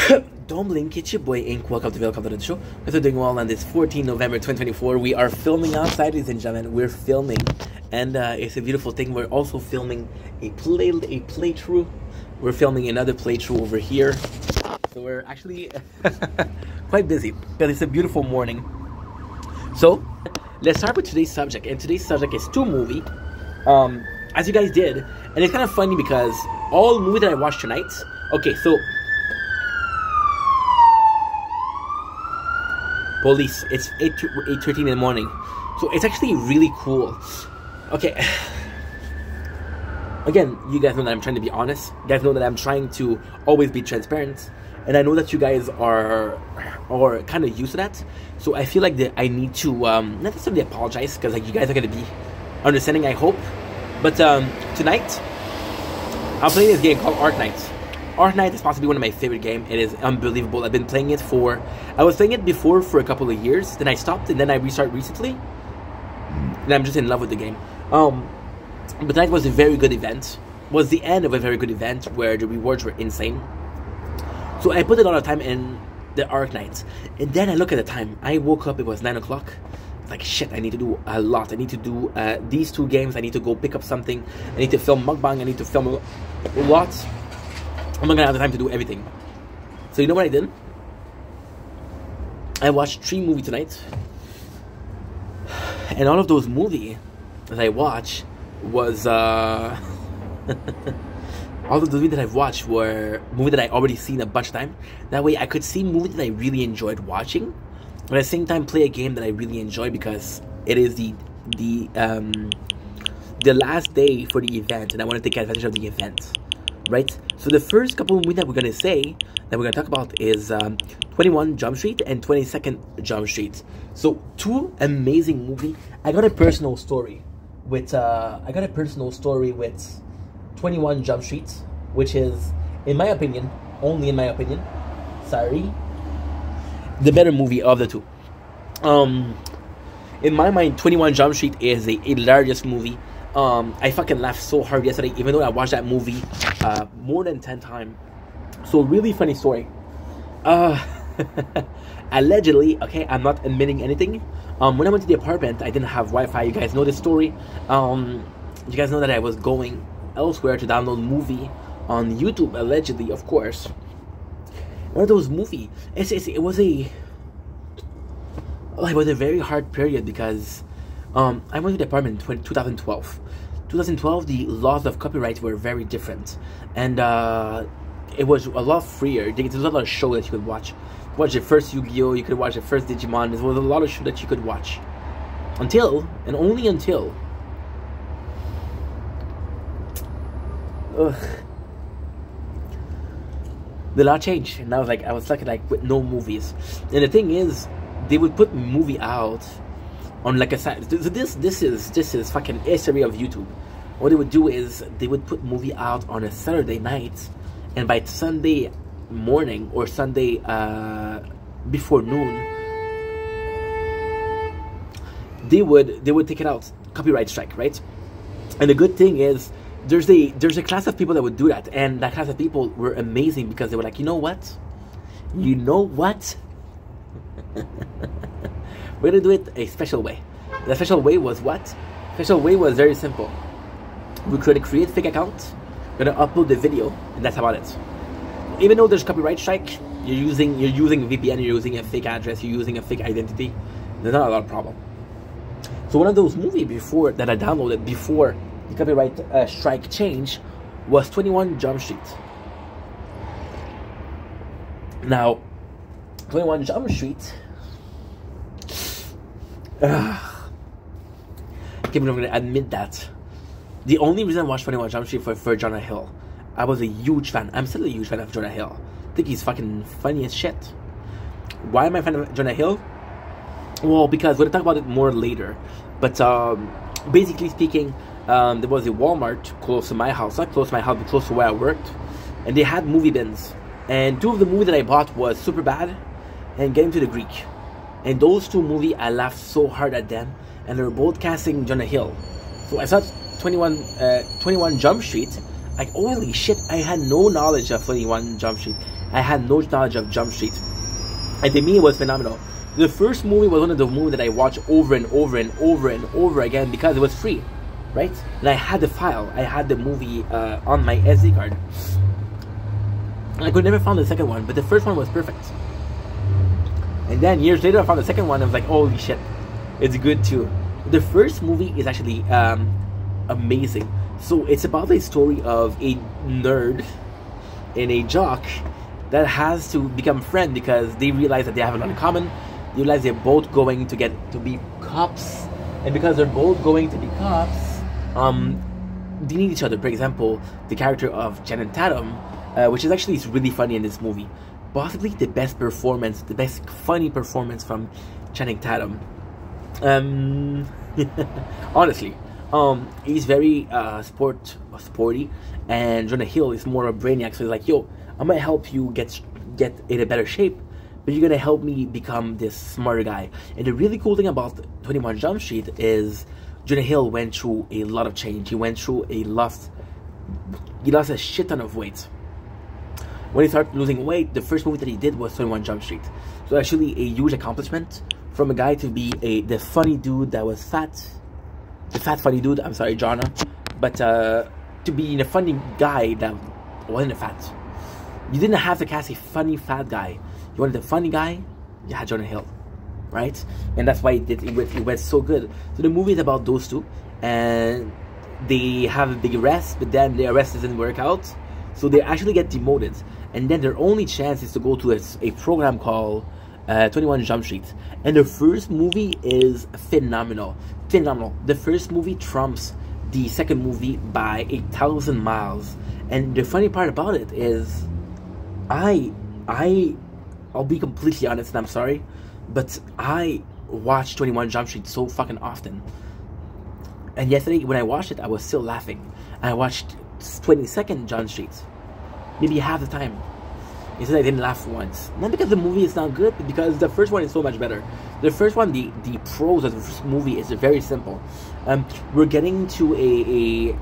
Don't blink, it's your boy Ink. Welcome to the show. We're doing well on this 14 November 2024. We are filming outside, ladies and gentlemen. We're filming, and it's a beautiful thing. We're also filming a playthrough. We're filming another playthrough over here. So we're actually quite busy, but it's a beautiful morning. So let's start with today's subject. And today's subject is two movie. As you guys did, and it's kind of funny because all movie that I watched tonight. Okay, so. Police, it's 8:13 in the morning, so it's actually really cool. Okay, again, you guys know that I'm trying to be honest. You guys know that I'm trying to always be transparent, and I know that you guys are kind of used to that. So I feel like that I need to not necessarily apologize, because like you guys are gonna be understanding, I hope. But tonight I'm playing this game called Arknight. Arknight is possibly one of my favorite games. It is unbelievable. I was playing it before for a couple of years, then I stopped, and then I restarted recently, and I'm just in love with the game. But tonight was a very good event. Was the end of a very good event where the rewards were insane. So I put a lot of time in the Arknight, and then I look at the time. I woke up, it was 9 o'clock. It's like, shit, I need to do a lot. I need to do these two games. I need to go pick up something. I need to film mukbang. I need to film a lot. I'm not gonna have the time to do everything. So you know what I did? I watched 3 movies tonight. And all of those movies that I watched was all of the movies that I've watched were movies that I already seen a bunch of time. That way I could see movies that I really enjoyed watching, but at the same time play a game that I really enjoy, because it is the last day for the event, and I want to take advantage of the event. Right, so the first couple of movies that we're gonna talk about is 21 Jump Street and 22nd Jump Street. So 2 amazing movies. I got a personal story with 21 Jump Street, which is, in my opinion, only in my opinion, sorry, the better movie of the 2. In my mind, 21 Jump Street is a hilarious movie. I fucking laughed so hard yesterday, even though I watched that movie more than 10 times. So really funny story. Allegedly, okay, I'm not admitting anything. When I went to the apartment, I didn't have Wi-Fi. You guys know this story. You guys know that I was going elsewhere to download movie on YouTube, allegedly, of course. One of those movies. It was a very hard period, because I went to the apartment in 2012. 2012, the laws of copyright were very different, and it was a lot freer. There was a lot of shows that you could watch. Watch the first Yu-Gi-Oh! You could watch the first Digimon. There was a lot of shows that you could watch. Until, and only until, the law changed, and I was stuck with no movies. And the thing is, they would put movie out on like a side. So this is fucking history of YouTube. What they would do is they would put movie out on a Saturday night, and by Sunday morning or Sunday before noon, they would take it out. Copyright strike, right? And the good thing is, there's a class of people that would do that, and that class of people were amazing, because they were like, you know what? We're gonna do it a special way. The special way was what? Special way was very simple. We're gonna create fake account, we're gonna upload the video, and that's about it. Even though there's copyright strike, you're using VPN, you're using a fake address, you're using a fake identity, there's not a lot of problem. So one of those movies before that I downloaded before the copyright strike change was 21 Jump Street. Now, 21 Jump Street, I can't believe I'm gonna admit that. The only reason I watched 21 Jump Street for Jonah Hill. I was a huge fan. I'm still a huge fan of Jonah Hill. I think he's fucking funny as shit. Why am I a fan of Jonah Hill? Well, because we'll talk about it more later. But basically speaking, there was a Walmart close to my house. Not close to my house, but close to where I worked. And they had movie bins. And 2 of the movies that I bought was Superbad and Getting to the Greek. And those 2 movies, I laughed so hard at them. And they were both casting Jonah Hill. So I saw 21 Jump Street. Like, holy shit, I had no knowledge of 21 Jump Street. I had no knowledge of Jump Street, and to me it was phenomenal. The first movie was one of the movies that I watched over and over and over and over again because it was free, right? And I had the file, I had the movie on my SD card. I could never find the second one, but the first one was perfect. And then years later, I found the second one. I was like, holy shit, it's good too. The first movie is actually amazing. So it's about a story of a nerd and a jock that has to become friends because they realize that they have a lot in common. They realize they're both going to get to be cops, and because they're both going to be cops, they need each other. For example, the character of Channing Tatum, which is actually really funny in this movie, possibly the best performance, the best funny performance from Channing Tatum. Honestly, he's very sporty, and Jonah Hill is more of a brainiac. So he's like, yo, I'm gonna help you get in a better shape, but you're gonna help me become this smarter guy. And the really cool thing about 21 Jump Street is Jonah Hill went through a lot of change. He went through he lost a shit ton of weight. When he started losing weight, the first movie that he did was 21 Jump Street. So actually a huge accomplishment from a guy to be the funny dude that was fat. The fat funny dude, I'm sorry, Jonah. But to be a funny guy that wasn't a fat. You didn't have to cast a funny fat guy. You wanted a funny guy, you had Jonah Hill. Right? And that's why it went so good. So the movie is about those two. And they have a big arrest, but then the arrest doesn't work out. So they actually get demoted. And then their only chance is to go to a program called 21 Jump Street. And the first movie is phenomenal. Phenomenal. The first movie trumps the second movie by 1,000 miles. And the funny part about it is, I'll be completely honest, and I'm sorry, but I watch 21 Jump Street so fucking often. And yesterday when I watched it, I was still laughing. I watched 22nd Jump Street maybe half the time. Instead, I didn't laugh once. Not because the movie is not good, but because the first one is so much better. The first one, the prose of the first movie is very simple. We're getting to a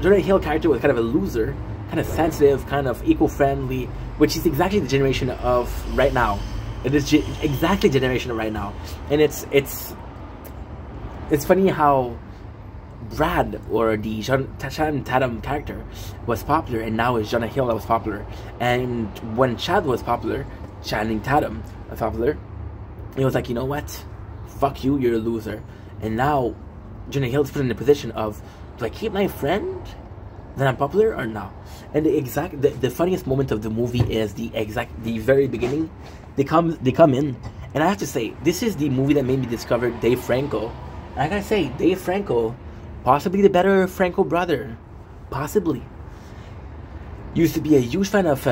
Jonah Hill character was kind of a loser, kind of sensitive, kind of eco-friendly, which is exactly the generation of right now. It is exactly the generation of right now. And it's funny how Brad, or the Channing Tatum character, was popular, and now it's Jonah Hill that was popular. And when Chad was popular, Channing Tatum was popular, he was like, you know what? Fuck you, you're a loser. And now Jonah Hill's put in the position of, do I keep my friend that I'm popular or not? And the funniest moment of the movie is the very beginning. They come in, and I have to say, this is the movie that made me discover Dave Franco. And I gotta say, Dave Franco, possibly the better Franco brother. Possibly. Used to be a huge fan of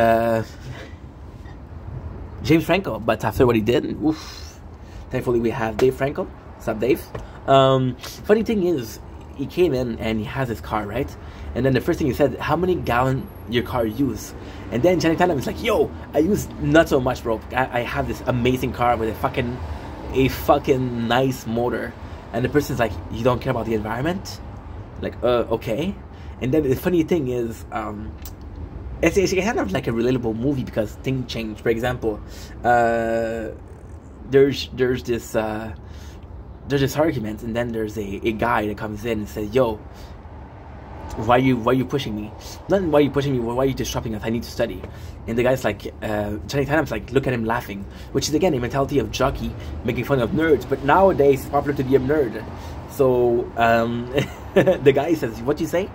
James Franco, but after what he did, oof. Thankfully we have Dave Franco. What's up, Dave? Funny thing is, he came in and he has his car, right? And then the first thing he said, how many gallon your car use? And then Channing Tatum is like, yo, I use not so much, bro. I have this amazing car with a fucking nice motor. And the person's like, you don't care about the environment? Like, okay. And then the funny thing is, it's kind of like a relatable movie because things change. For example, there's this argument, and then there's a guy that comes in and says, yo, why you pushing me? Not why you pushing me, why are you disrupting us? I need to study. And the guy's like, Channing Tatum's like, look at him laughing, which is again a mentality of jockey making fun of nerds. But nowadays it's popular to be a nerd. So the guy says, what you say?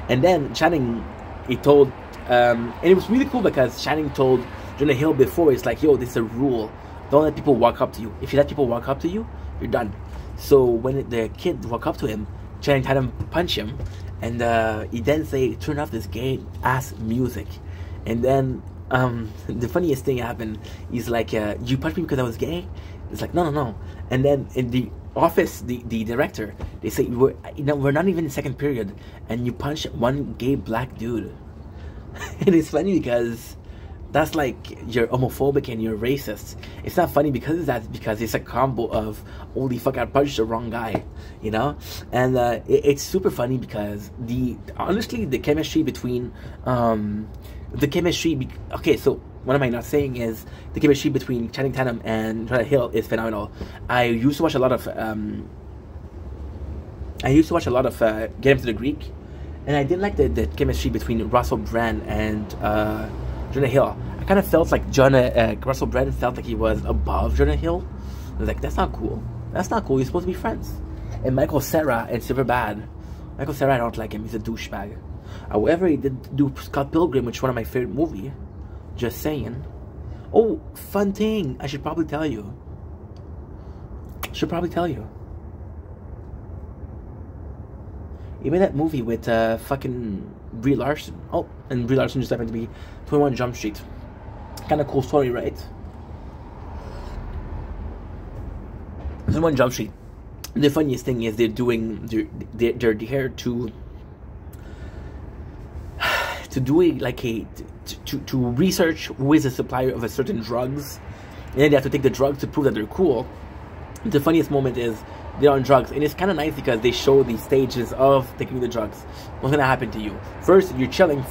And then Channing, he told, and it was really cool because Channing told Jonah Hill before, it's like, yo, this is a rule. Don't let people walk up to you. If you let people walk up to you, you're done. So when the kid walked up to him, Channing Tatum punched him, and he then say, turn off this gay ass music. And then the funniest thing happened. He's like, you punched me because I was gay? It's like, no. And then in the office, the director, they say, we're not even in second period, and you punch one gay black dude. And it's funny because that's like, you're homophobic and you're racist. It's not funny because it's a combo of, holy fuck, I punched the wrong guy, you know? And it's super funny because honestly the chemistry between okay, so what am I not saying is the chemistry between Channing Tatum and Jonah Hill is phenomenal. I used to watch a lot of Get Him to the Greek, and I didn't like the chemistry between Russell Brand and Jonah Hill. I kind of felt like Russell Brand felt like he was above Jonah Hill. I was like, that's not cool. That's not cool. You're supposed to be friends. And Michael Cera and Superbad. Michael Cera, I don't like him. He's a douchebag. However, he did do Scott Pilgrim, which is one of my favorite movies. Just saying. Oh, fun thing. I should probably tell you. He made that movie with fucking Brie Larson. Oh, and Brie Larson just happened to be 21 Jump Street. Kind of cool story, right? 21 Jump Street. The funniest thing is they're here to do to research who is the supplier of a certain drugs, and then they have to take the drugs to prove that they're cool. The funniest moment is they're on drugs, and it's kind of nice because they show the stages of taking the drugs. What's gonna happen to you? First, you're chilling.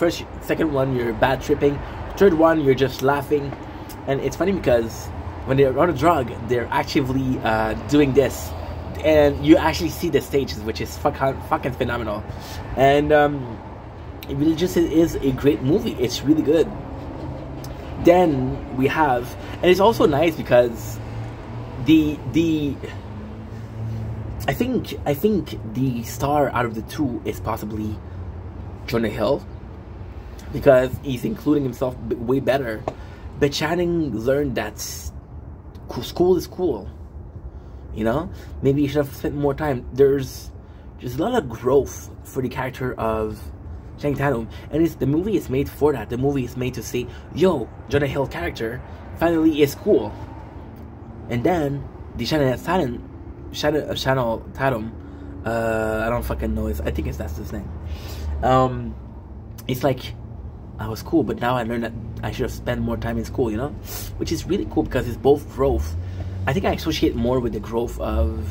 Second one, you're bad tripping. Third one, you're just laughing. And it's funny because when they're on a drug, they're actively doing this, and you actually see the stages, which is fucking phenomenal. And it really just is a great movie. It's really good. Then we have, and it's also nice because I think the star out of the two is possibly Jonah Hill, because he's including himself way better. But Channing learned that school is cool. You know, maybe you should have spent more time. There's a lot of growth for the character of Channing Tatum, and the movie is made for that. The movie is made to say, yo, Jonah Hill character finally is cool. And then the Channing Tatum, I don't fucking know, I think that's his name. It's like, I was cool, but now I learned that I should have spent more time in school, you know? Which is really cool because it's both growth. I think I associate more with the growth of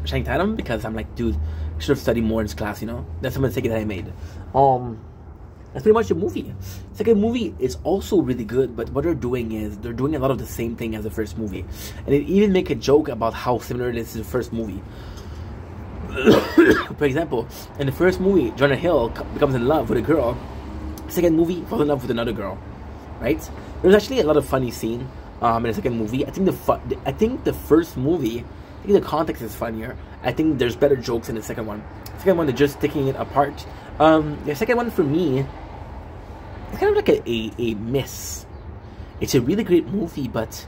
Channing Tatum because I'm like, dude, I should have studied more in this class, you know? That's a mistake that I made. That's pretty much the movie. Second movie is also really good, but what they're doing is they're doing a lot of the same thing as the first movie. And they even make a joke about how similar it is to the first movie. For example, in the first movie, Jonah Hill becomes in love with a girl. Second movie, falls in love with another girl, right? There's actually a lot of funny scene in the second movie. I think the first movie, I think the context is funnier. I think there's better jokes in the second one. Second one, they're just taking it apart. The second one for me, it's kind of like a miss. It's a really great movie, but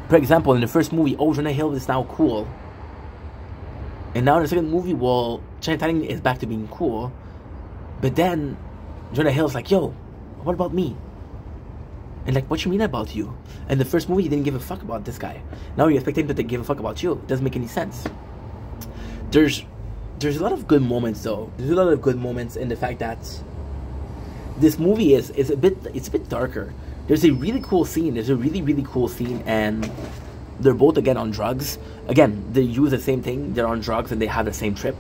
for example, in the first movie, oh, Jonah Hill is now cool, and now in the second movie, well, Channing Tatum is back to being cool, but then Jonah Hill's like, yo, what about me? And like, what you mean about you? And the first movie, you didn't give a fuck about this guy. Now you expect him to give a fuck about you. It doesn't make any sense. There's a lot of good moments though. There's a lot of good moments in the fact that this movie is a bit darker. There's a really cool scene. There's a really cool scene, and they're both again on drugs. Again, they use the same thing. They're on drugs and they have the same trip.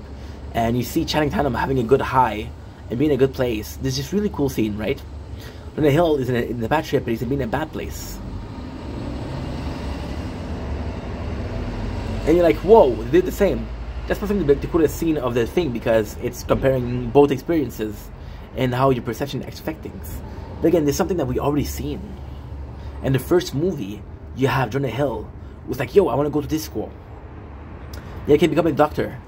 And you see Channing Tatum having a good high and being in a good place. There's this really cool scene, right? Jonah Hill is in a bad trip, but he's being in a bad place. And you're like, whoa, they did the same. That's possibly the coolest scene of the thing because it's comparing both experiences and how your perception affects things. But again, there's something that we already seen. In the first movie, you have Jonah Hill who's like, yo, I want to go to this school. Yeah, I can become a doctor.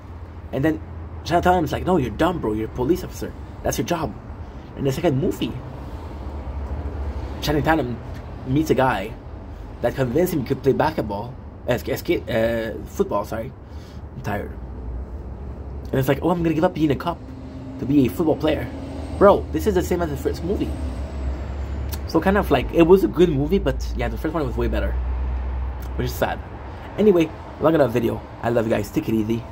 And then Channing Tatum's like, no, you're dumb, bro. You're a police officer. That's your job. In the second movie, Channing Tatum meets a guy that convinced him he could play football, sorry. I'm tired. And it's like, oh, I'm gonna give up being a cop to be a football player. Bro, this is the same as the first movie. So kind of like, it was a good movie, but yeah, the first one was way better. Which is sad. Anyway, long enough video. I love you guys. Take it easy.